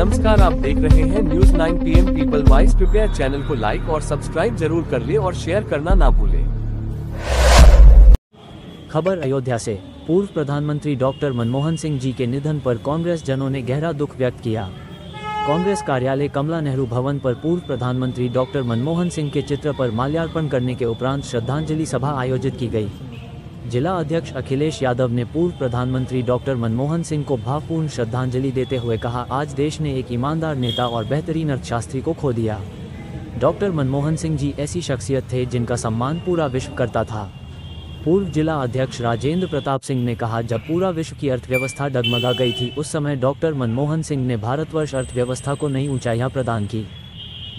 नमस्कार, आप देख रहे हैं न्यूज 9 PM पीपल वॉइस। कृपया चैनल को लाइक और सब्सक्राइब जरूर कर ले और शेयर करना ना भूले। खबर अयोध्या से। पूर्व प्रधानमंत्री डॉक्टर मनमोहन सिंह जी के निधन पर कांग्रेस जनों ने गहरा दुख व्यक्त किया। कांग्रेस कार्यालय कमला नेहरू भवन पर पूर्व प्रधानमंत्री डॉक्टर मनमोहन सिंह के चित्र पर माल्यार्पण करने के उपरांत श्रद्धांजलि सभा आयोजित की गई। जिला अध्यक्ष अखिलेश यादव ने पूर्व प्रधानमंत्री डॉक्टर मनमोहन सिंह को भावपूर्ण श्रद्धांजलि देते हुए कहा, आज देश ने एक ईमानदार नेता और बेहतरीन अर्थशास्त्री को खो दिया। डॉक्टर मनमोहन सिंह जी ऐसी शख्सियत थे जिनका सम्मान पूरा विश्व करता था। पूर्व जिला अध्यक्ष राजेंद्र प्रताप सिंह ने कहा, जब पूरा विश्व की अर्थव्यवस्था डगमगा गई थी उस समय डॉक्टर मनमोहन सिंह ने भारतवर्ष अर्थव्यवस्था को नई ऊंचाइयां प्रदान की।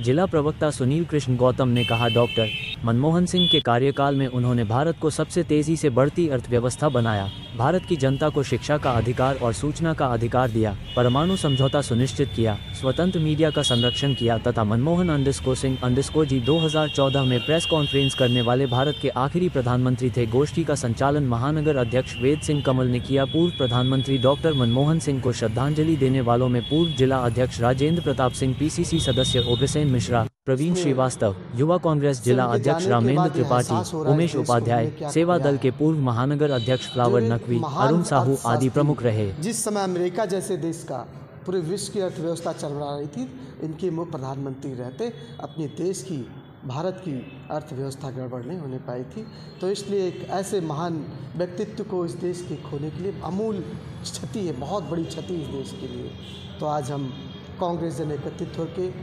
जिला प्रवक्ता सुनील कृष्ण गौतम ने कहा, डॉक्टर मनमोहन सिंह के कार्यकाल में उन्होंने भारत को सबसे तेजी से बढ़ती अर्थव्यवस्था बनाया, भारत की जनता को शिक्षा का अधिकार और सूचना का अधिकार दिया, परमाणु समझौता सुनिश्चित किया, स्वतंत्र मीडिया का संरक्षण किया तथा मनमोहन सिंह जी 2014 में प्रेस कॉन्फ्रेंस करने वाले भारत के आखिरी प्रधानमंत्री थे। गोष्ठी का संचालन महानगर अध्यक्ष वेद सिंह कमल ने किया। पूर्व प्रधानमंत्री डॉक्टर मनमोहन सिंह को श्रद्धांजलि देने वालों में पूर्व जिला अध्यक्ष राजेंद्र प्रताप सिंह, PCC सदस्य ओब्रसेन मिश्रा, प्रवीण श्रीवास्तव, युवा कांग्रेस जिला अध्यक्ष रामेंद्र त्रिपाठी, उमेश उपाध्याय, सेवा दल के पूर्व महानगर अध्यक्ष फ्लावर नकवी, अरुण साहू आदि प्रमुख रहे। जिस समय अमेरिका जैसे देश का पूरे विश्व की अर्थव्यवस्था चल रही थी, इनके मुख्य प्रधानमंत्री रहते अपने देश की, भारत की अर्थव्यवस्था गड़बड़ नहीं होने पाई थी। तो इसलिए एक ऐसे महान व्यक्तित्व को इस देश के खोने के लिए अमूल क्षति है, बहुत बड़ी क्षति इस देश के लिए। तो आज हम कांग्रेस जन एकत्रित होकर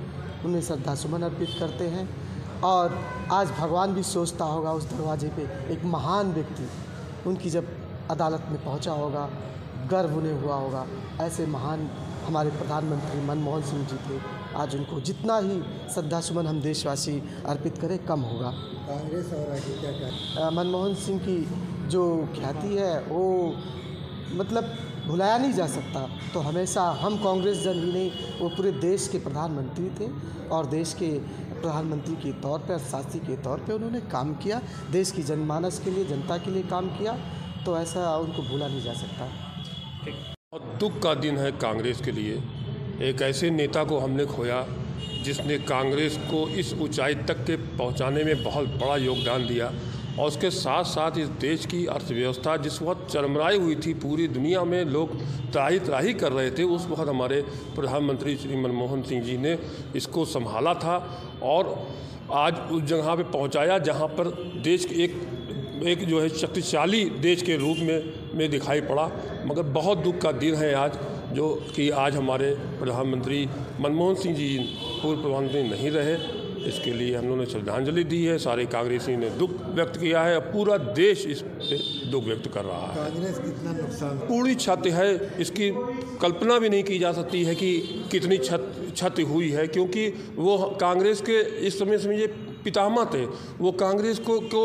उन्हें श्रद्धा सुमन अर्पित करते हैं। और आज भगवान भी सोचता होगा उस दरवाजे पे एक महान व्यक्ति उनकी जब अदालत में पहुंचा होगा, गर्व उन्हें हुआ होगा। ऐसे महान हमारे प्रधानमंत्री मनमोहन सिंह जी थे। आज उनको जितना ही श्रद्धा सुमन हम देशवासी अर्पित करें कम होगा। कांग्रेस और क्या मनमोहन सिंह की जो ख्याति है वो मतलब भुलाया नहीं जा सकता। तो हमेशा हम कांग्रेस जन ही नहीं, वो पूरे देश के प्रधानमंत्री थे और देश के प्रधानमंत्री के तौर पर, अर्थशास्त्री के तौर पे उन्होंने काम किया, देश की जनमानस के लिए, जनता के लिए काम किया। तो ऐसा उनको भूला नहीं जा सकता। बहुत दुख का दिन है कांग्रेस के लिए। एक ऐसे नेता को हमने खोया जिसने कांग्रेस को इस ऊंचाई तक के पहुंचाने में बहुत बड़ा योगदान दिया और उसके साथ साथ इस देश की अर्थव्यवस्था जिस वक्त चरमराई हुई थी, पूरी दुनिया में लोग त्राही कर रहे थे, उस वक्त हमारे प्रधानमंत्री श्री मनमोहन सिंह जी ने इसको संभाला था और आज उस जगह पे पहुंचाया जहां पर देश एक जो है शक्तिशाली देश के रूप में दिखाई पड़ा। मगर बहुत दुख का दिन है आज, जो कि आज हमारे प्रधानमंत्री मनमोहन सिंह जी पूर्व प्रधानमंत्री नहीं रहे। इसके लिए हम लोगों ने श्रद्धांजलि दी है, सारे कांग्रेसी ने दुख व्यक्त किया है, पूरा देश इस पे दुख व्यक्त कर रहा है। कांग्रेस कितना नुकसान, पूरी क्षति है, इसकी कल्पना भी नहीं की जा सकती है कि कितनी क्षति हुई है, क्योंकि वो कांग्रेस के इस समय समझिए पितामह थे। वो कांग्रेस को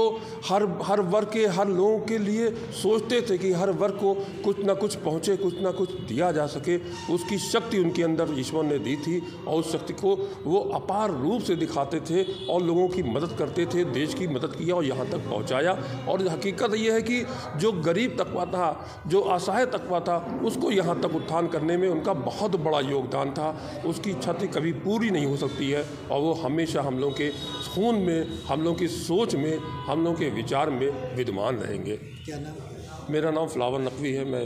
हर वर्ग के, हर लोगों के लिए सोचते थे कि हर वर्ग को कुछ ना कुछ पहुँचे, कुछ ना कुछ दिया जा सके। उसकी शक्ति उनके अंदर ईश्वर ने दी थी और उस शक्ति को वो अपार रूप से दिखाते थे और लोगों की मदद करते थे, देश की मदद किया और यहाँ तक पहुँचाया। और हकीकत ये है कि जो गरीब तबका था, जो असहाय तबका था, उसको यहाँ तक उत्थान करने में उनका बहुत बड़ा योगदान था। उसकी क्षति कभी पूरी नहीं हो सकती है और वो हमेशा हम लोगों के खून में, हम लोगों की सोच में, हम लोगों के विचार में विद्यमान रहेंगे। क्या नाम? मेरा नाम फ्लावर नकवी है, मैं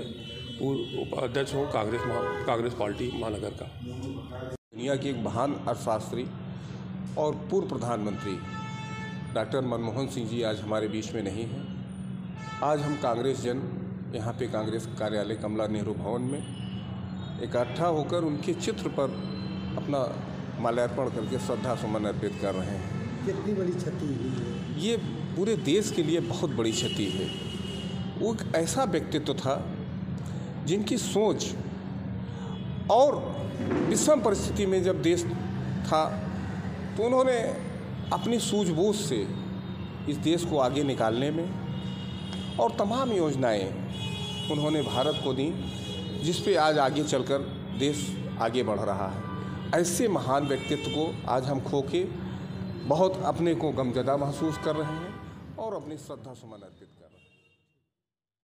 पूर्व उपाध्यक्ष हूँ कांग्रेस पार्टी महानगर का। दुनिया की एक महान अर्थशास्त्री और पूर्व प्रधानमंत्री डॉक्टर मनमोहन सिंह जी आज हमारे बीच में नहीं हैं। आज हम कांग्रेस जन यहाँ पे कांग्रेस कार्यालय कमला नेहरू भवन में इकट्ठा होकर उनके चित्र पर अपना माल्यार्पण करके श्रद्धा सुमन अर्पित कर रहे हैं। कितनी बड़ी क्षति हुई है? ये पूरे देश के लिए बहुत बड़ी क्षति है। वो एक ऐसा व्यक्तित्व था जिनकी सोच और विषम परिस्थिति में जब देश था तो उन्होंने अपनी सूझबूझ से इस देश को आगे निकालने में और तमाम योजनाएं उन्होंने भारत को दी, जिस पे आज आगे चलकर देश आगे बढ़ रहा है। ऐसे महान व्यक्तित्व को आज हम खो के बहुत अपने को गमज़दा महसूस कर रहे हैं और अपनी श्रद्धा सुमन अर्पित